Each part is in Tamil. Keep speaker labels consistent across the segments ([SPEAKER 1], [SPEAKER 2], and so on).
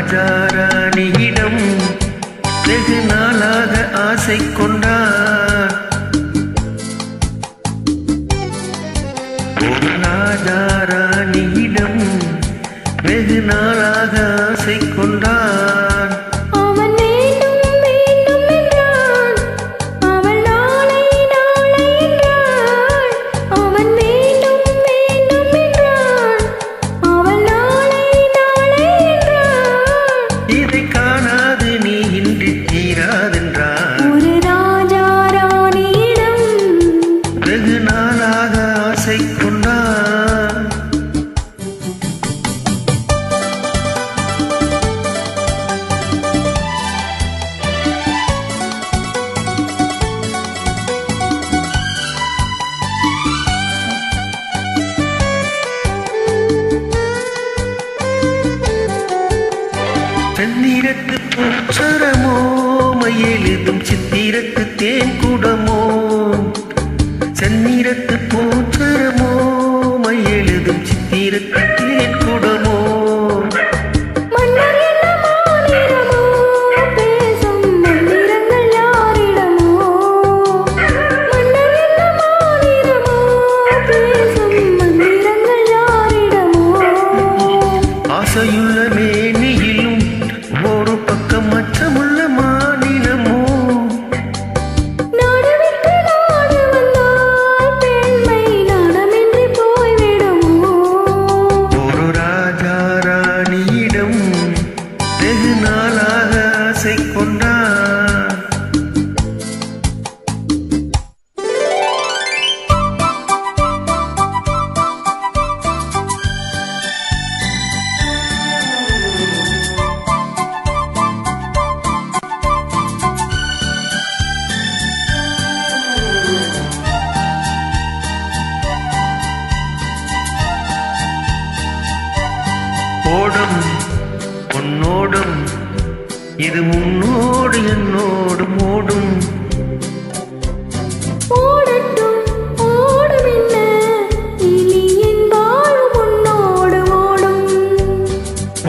[SPEAKER 1] ராஜா ராணியிடம் வெகு நாளாக ஆசை கொண்டார். ஒரு ராஜா ராணியிடம் வெகு நாளாக ஆசை கொண்டார்.
[SPEAKER 2] அவன் வேண்டும் வேண்டும் என்றான், அவள் நாளை நாளை என்றாள். அவன் வேண்டும் வேண்டும் என்றான், அவள் நாளை நாளை என்றாள்.
[SPEAKER 1] இதை காணாது நீ இன்றி தீராதென்றார்.
[SPEAKER 2] ஒரு ராஜா ராணியிடம்
[SPEAKER 1] வெகு நாளாக ஆசை கொண்டார். செந்நிறத்து பூச்சரமோ மயிலெழுதும் சித்திரத்து தேன் குடமோ. செந்நிறத்து பூச்சரமோ மயிலெழுதும் சித்திரத்து தேன் குடமோ.
[SPEAKER 2] மன்னர் என்ன மாநிறமோ, பேசும் மந்திரங்கள் யாரிடமோ. மன்னர் என்ன மாநிறமோ, பேசும் மந்திரங்கள் யாரிடமோ.
[SPEAKER 1] ஆசையுள்ள மேனியிலும் ஒரு பக்கம் அச்சமுள்ள மாநிலமோ.
[SPEAKER 2] நாடு விட்டு நாடு வந்தால் பெண்மை நாணமின்றி போய்விடுமோ.
[SPEAKER 1] ஒரு ராஜா ராணியிடம் வெகு நாளாக ஆசை கொண்டார். ஓடும் உன்னோடும் இது உன்னோடு என்னோடும் ஓடும்.
[SPEAKER 2] ஓடட்டும் ஓடும் என்ன, இனி என் வாழும் உன்னோடு ஓடும்.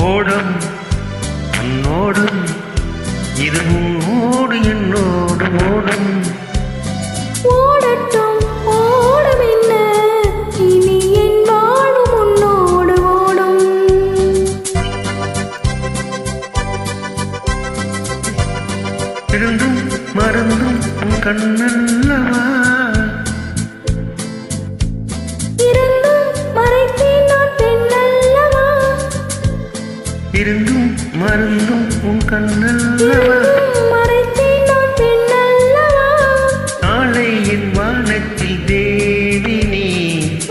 [SPEAKER 1] ஓடும் உன்னோடும் இது உன்னோடு என்னோடும் ஓடும்.
[SPEAKER 2] ஓடட்டும் ஓடும் என்ன, இனி என் வாழும் உன்னோடு ஓடும்.
[SPEAKER 1] இருந்தும் மறந்தும் உன் கண்ணல்லவா.
[SPEAKER 2] இருந்தும் மறைத்தேன் நான் பெண்ணல்லவா.
[SPEAKER 1] இருந்தும் மறந்தும் உன் கண்ணல்லவா.
[SPEAKER 2] இருந்தும் மறைத்தேன் நான் பெண்ணல்லவா.
[SPEAKER 1] நாளை என் வானத்தில் தேவி நீ.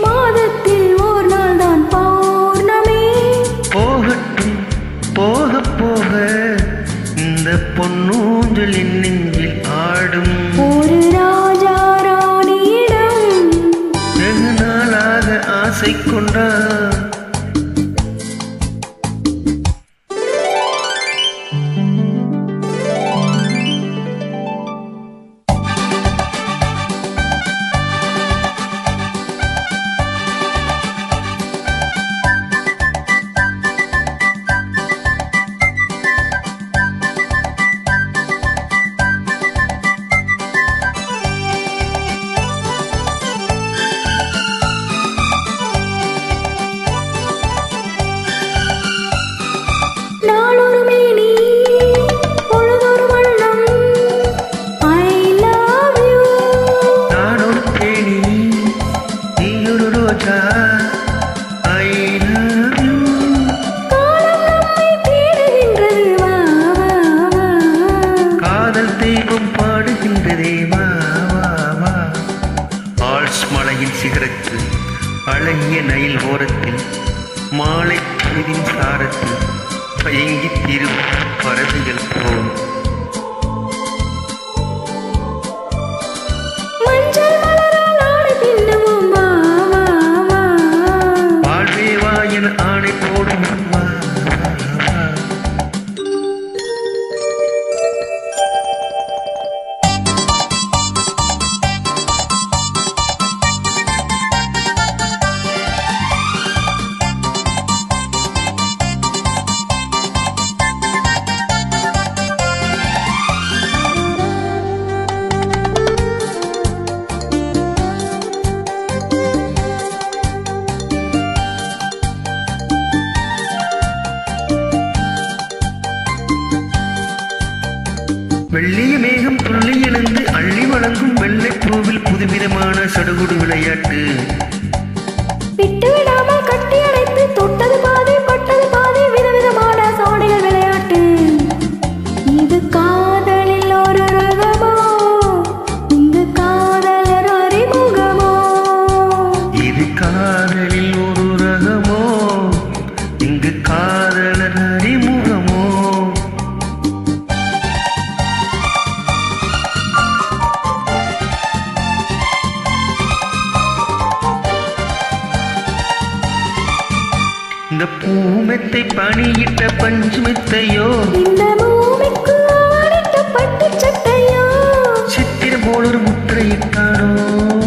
[SPEAKER 2] மாதத்தில் ஓர் நாள் தான் பௌர்ணமி.
[SPEAKER 1] போகட்டும் போக போக இந்த பொன்னூஞ்சல் என் நெஞ்சில் ஆடும்.
[SPEAKER 2] ஒரு ராஜா ராணியிடம்
[SPEAKER 1] வெகு நாளாக ஆசை கொண்டார்.
[SPEAKER 2] நாளொரு மேனி பொழுதொரு வண்ணம். I love you.
[SPEAKER 1] நானொரு Theni நீயொரு Roja. I love you.
[SPEAKER 2] காலம் நம்மை தேடுகின்றது, வா வா வா.
[SPEAKER 1] காதல் தெய்வம் பாடுகின்றதே வா வா வா. ஆல்ஸ் மலையின் சிகரத்தில் அழகிய நயில் ஓரத்தில் மாலை பொழுதின் சாரத்தில் பயங்கி தீரும் பறவைகள் போல்.
[SPEAKER 2] மஞ்சள் மலரால் ஆடை பின்னுவோம், வா வா வா.
[SPEAKER 1] வாழ்வே வா என ஆணை போடும் வா வா வா. சடுகுடு விளையாட்டு.
[SPEAKER 2] விட்டு விடாமல் கட்டி அணைத்து தொட்டது பாதி பட்டது பாதி விதவிதமான சோடிகள் விளையாட்டு. இது காதலில் ஒரு ரகமோ, இங்கு காதலர் அறிமுகமோ.
[SPEAKER 1] இது காதலில் ஒரு ரகமோ, இங்கு காதலர் அறிமுகமோ. இந்த பூமெத்தை பணியிட்ட பஞ்சுமெத்தையோ,
[SPEAKER 2] இந்த பூமிக்கு ஆடிட்ட பட்டு சட்டையோ,
[SPEAKER 1] சித்திரம் போல் ஒரு முத்திரையிட்டானோ.